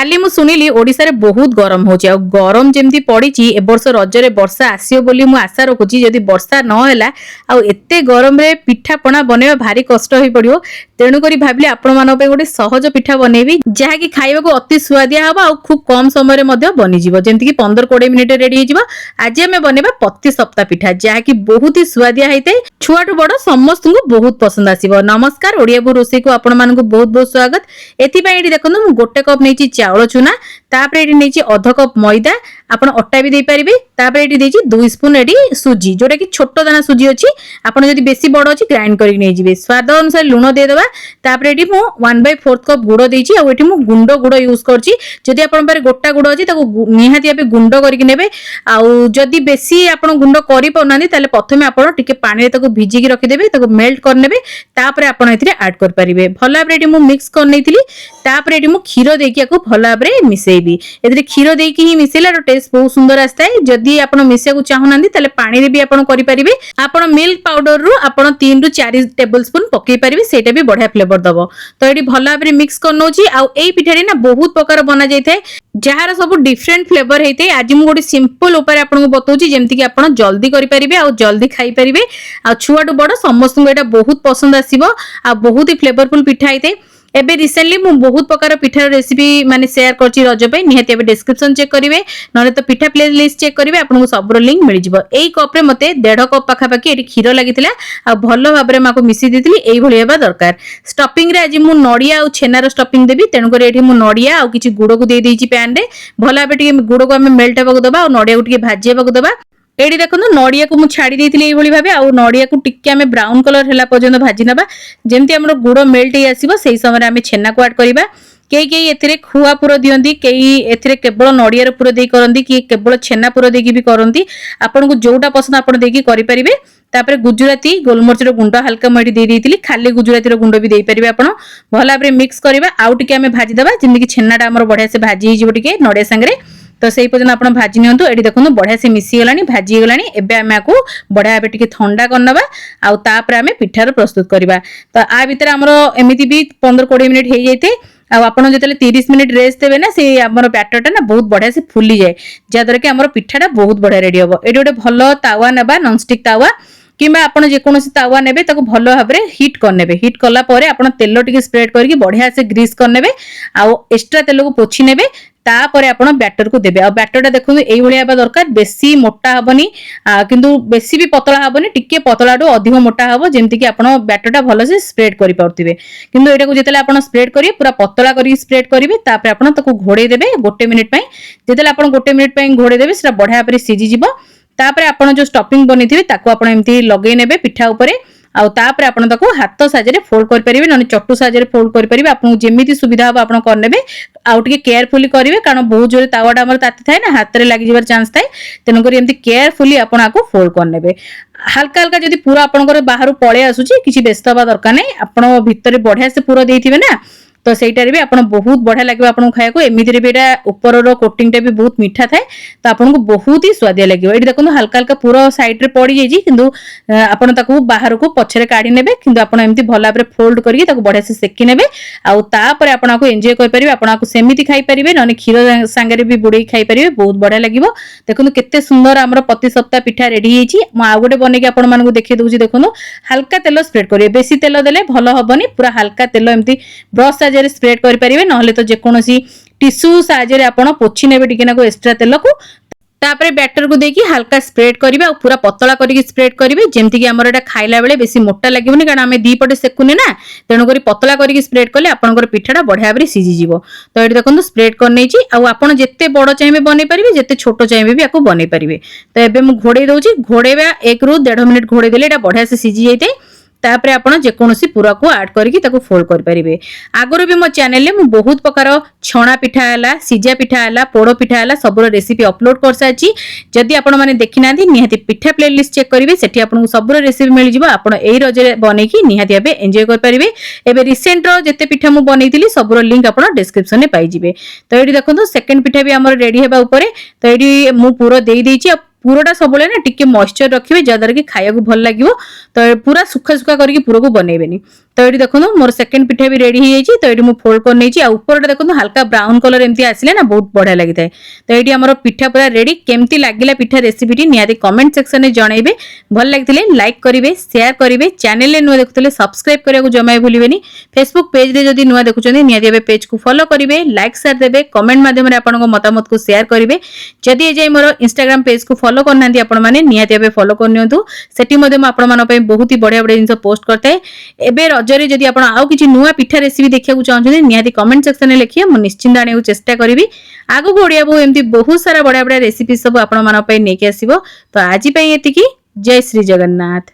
काली मु सुनिली ओडिसा रे बहुत गरम होची आ गरम जेमती पड़ीची ए वर्ष रजरे वर्षा आसियो बोली मु आशा रखुची जदी वर्षा न हैला आ एते गरम रे पिठा पणा बनेबा भारी कष्ट होई पड़ियो तेणु करी भाबली आपण मानो पे गोटे सहज पिठा बनेबी जहा कि खाइबा को अति स्वादिया हबा आ खूब कम समय रे मध्ये बनी जिवो जेमती कि 15-20 मिनिट रेडी हे जिवो। आज हमें बनेबा पत्ती सप्ता पिठा जहा कि बहुत ही स्वादिया हेते छुआटू बड़ समस्त को बहुत पसंद आसीबो। नमस्कार ओडिया बु रोसे को आपण मानको बहुत बहुत स्वागत। एथि पई एडी देखनु मु गोटे कप नेची चावल चूना तापर एटी नेची अध कप मैदा आपण अट्टा भी दे परिबे तापर एटी देची 2 स्पून एटी सुजी जोटा कि छोटो दाना सुजी अछि आपण जदी बेसी बड़ अछि ग्राइंड करि नै जिवे स्वाद अनुसार लूण दे देबा तापर एटी मु 1/4 कप गुड़ देची आ एटी मु गुंड गुड़ यूज करछि जदी आपण पारे गोटा गुड़ अछि ताको निहाती आपे गुंड करि कि नेबे आ जदी बेसी आपण गुंड करि पउनानी ताले प्रथमे आपण टिके पानी रे ताको भिजी कि रखि देबे ताको मेल्ट कर नेबे तापर आपण एथिरे ऐड कर परिबे। भला भाबरे एटी मु मिक्स कर नैथिली तापर एटी मु खीरो देकी आको भला भाबरे मिसेइबी एथिरे खीरो देकी ही मिसेला टेस्ट बहुत सुंदर आस्ताय। जदी आपण मिसिया को चाहुनांदी ताले पानी रे भी आपण करि परिबे आपण मिल्क पाउडर रु आपण 3 रु 4 टेबल स्पून पकई परिबे सेटा भी बढ़िया फ्लेवर दबो। तो एटी भला भाबरे मिक्स कर नोची आ एई पिठारी ना बहुत प्रकार बना जाय थाए जहार सब डिफरेंट फ्लेवर हेते। आज मु गोटे सिंपल उपाय आपन को बतौची जेमति कि आपण जल्दी करि परिबे आ जल्दी खाई परिबे आ छुआटू बड़ समस्त को एटा बहुत पसंद आसीबो आ बहुत ही फ्लेवरफुल पिठा हेते। एबे रिसेंटली मु बहुत प्रकार पिठार रेसिपी माने शेयर करछि रज पे निहाती एबे डिस्क्रिप्शन चेक करिवे नले तो पिठा प्लेलिस्ट चेक करिवे आपन को सबरो लिंक मिल जिवो। एई कप रे मते 1.5 कप पाखा पाखी एटी खीरो लागितिला आ भलो भाबरे माको मिसी दितिली एई भली हेबा दरकार। स्टफिंग रे आज मु नडिया आ छेनार स्टफिंग देबी तेनु करे एठी मु नडिया आ किछि गुड़ को दे देछि पैन रे भला भाबे टिके गुड़ को हमें मेल्ट हेबा को दबा आ नडिया को टिके भाजी हेबा को दबा। एडी देखनु नडिया को मु छाडी देथिली एई भली भाबे आ नडिया को टिके हमें ब्राउन कलर होला पर्यंत भाजी नबा जेमति हमर गुड़ मेल्ट हे आसीबो सेही समय हमें छेना को ऐड करिबा। केई केई एथिरे खुआ पुरो दियंती केई एथिरे केवल नडिया रे पुरो देई करंती कि केवल छेना पुरो देकी भी करंती आपन को जोटा पसंद आपन देकी करि परिबे। तापर गुजराती गोलमरिच रो गुंडा हल्का मडी दे देथिली खाली गुजराती रो गुंडो भी देई परिबे आपण भला भाबरे मिक्स करिबा आउ टिके हमें भाजी दबा जेमि कि छेनाटा हमर बढ़िया से भाजी हे जिवो टिके नडिया संगरे। तो सेही पर्यंत आपण भाजी नियंतु एडी देखनु बढ़िया से मिसी गलानी भाजी गलानी एबे हमें आको बढ़िया बे टिके ठंडा करनबा आ तापर हमें पिठार प्रस्तुत करबा। तो आ भीतर हमरो एमिति भी 15-20 मिनिट हे जायते आ आपण जतले 30 मिनिट रेस्ट देबे ना से हमरो बैटरटा ना बहुत बढ़िया से फुली जाय जादर के हमरो पिठाटा बहुत बढ़िया रेडी होबो। एडी ओटे भलो तावा नेबा नॉन स्टिक तावा किंबा आपण जे कोनोसी तावा नेबे ताको भलो भाबरे हीट कर नेबे हीट कला परे आपण तेल टिके स्प्रेड करके बढ़िया से ग्रीस कर नेबे आ एक्स्ट्रा तेल को पोछि नेबे तापर आपण बैटर को देबे आ बैटरटा देखु एई भली हेबा दरकार बेसी मोटा हबनी किंतु बेसी भी पतला हबनी टिके पतलाडो अधिक मोटा हबो जेमति कि आपण बैटरटा भलो से स्प्रेड करि पाउतिबे किंतु एटा को जेतले आपण स्प्रेड करिवे पूरा पतला करि स्प्रेड करिवे तापर आपण ताको घोड़े देबे 1 मिनिट पई जेतले आपण 1 मिनिट पई घोड़े देबे सेटा बढ़िया परे सिजी जिवो। तापर आपण जो स्टफिंग बनिथिबे ताको आपण एम्ति लगेइ नेबे पिठा उपरे आ तापर आपण ताको हाथ साजरे फोल्ड कर परिबे न चट्टू साजरे फोल्ड कर परिबे आपन जेमिति सुविधा हो आपण कर नेबे आ टिके केयरफुली करिवे कारण बहुत जोरे तावाटा हमर ताती थाए ना हाथ रे लागि जिवार चांस थाए तेनु करी एम्ति केयरफुली आपण आको फोल्ड कर नेबे। हल्का हल्का जदी पूरा आपनकर बाहरु पळे आसुची किछि व्यस्त बा दरकार नै आपण भितरे बढ़िया से पूरा देइथिबे ना तो सेटारे भी आपण बहुत बढ़िया लागबो आपण खाया को एमिति भी एटा ऊपर रो कोटिंग टा भी बहुत मीठा थाए तो आपण को बहुत ही स्वादिया लागबो। एडी देखनु हल्का हल्का पूरा साइड रे पड़ी जाई किंतु आपण ताको बाहर को पछरे काढी नेबे किंतु आपण एमिति भला भाबरे फोल्ड करके ताको बढ़िया से सेकी नेबे आ तापर आपण को एन्जॉय कर परिबे आपण को सेमिति खाई परिबे नने खीरो संगे भी बुडई खाई परिबे बहुत बढ़िया लागबो। देखनु केते सुंदर हमर पति सप्ताह पिठा रेडी हेची म आ गोटे बने के आपण मानको देखि दउची देखनु हल्का तेल स्प्रेड करिवे बेसी तेल देले भलो हबनी पूरा हल्का तेल एमिति ब्रश साजरे स्प्रेड करि परिबे नहले तो जे कोनोसी टिश्यू साजरे आपण पोछि नेबे टिके ना को एक्स्ट्रा तेल को तापर बैटर को देकी हल्का स्प्रेड करिवे और पूरा पतला करके स्प्रेड करिवे जेमति कि हमर एटा खाइला बेले बेसी मोटा लागिबनी कारण हमें दी पटे सेकुने ना तेनु करी पतला करके स्प्रेड करले आपनकर पिठाटा बढ़िया भाबरे सिजी जिवो। तो एटी देखंतु स्प्रेड कर नेची आ आपण जत्ते बड़ चाइबे बनै परिबे जत्ते छोटो चाइबे भी आको बनै परिबे। तो एबे मु घोड़े दउची घोड़ेबा 1 रु 1.5 मिनिट घोड़े देले एटा बढ़िया से सिजी जायते तापर आपण जे कोनोसी पूरा को ऐड करके ताको फोल्ड कर परिबे। आगरो भी मो चैनल ले मु बहुत प्रकार छणा पिठा हला सिजा पिठा हला पोड़ो पिठा हला सबरो रेसिपी अपलोड कर साची जदी आपण माने देखि नाथि निहाती पिठा प्लेलिस्ट चेक करिवे सेठी आपण को सबरो रेसिपी मिल जिवो आपण एई रजे बनै की निहाती आबे एन्जॉय कर परिबे। एबे रिसेंट रो जते पिठा मु बनैतिली सबरो लिंक आपण डिस्क्रिप्शन में पाई जिवे। तो एडी देखंतु सेकंड पिठा भी हमर रेडी हेबा ऊपरे तो एडी मु पूरा देई देछि पुरटा सब ना टिके मॉइस्चर रखिए जहाँद्वारा कि खाया भल लगे। तो पूरा सुखा सुखा करके पुर को बनइबेनी। तो ये देखो मोर सेकंड पिठा भी रेडी हो जाए। तो ये फोल्ड कर नहीं ऊपर देखो हल्का ब्राउन कलर एमती आसिले ना बहुत बढ़िया लगी था। तो ये आम पिठा पूरा रेडी केमती लगिला पिठा रेसिपी निहाती कमेंट सेक्शन में जनइबे। भल लगी लाइक करेंगे शेयर करेंगे चैनल नुआ देखुले सब्सक्राइब करने को जमा भूलें। फेसबुक पेज रे जदि नुआ देखुं निहाती पेज को फॉलो करेंगे लाइक शेयर देवे कमेंट माध्यम आपन मतामत को शेयर करेंगे। जदि एजाए मोर इंस्टाग्राम पेज को फॉलो करना आपण मैंने निहाती फॉलो करनी सेठी बहुत ही बढ़िया बढ़िया जिन पोस्ट करता है। एबे रजरे जदि आपण आउ किछि नुआ पिठा रेसिपी देखिया चाहते निहाती कमेंट सेक्शन में लिखिए मु निश्चिंत आने चेष्टा करी। आगो ओडिया बहु एमती बहुत सारा बढ़िया बढ़िया रेसिपी सब आपण मानक नहीं आसीबो। तो आज एतिकी जय श्री जगन्नाथ।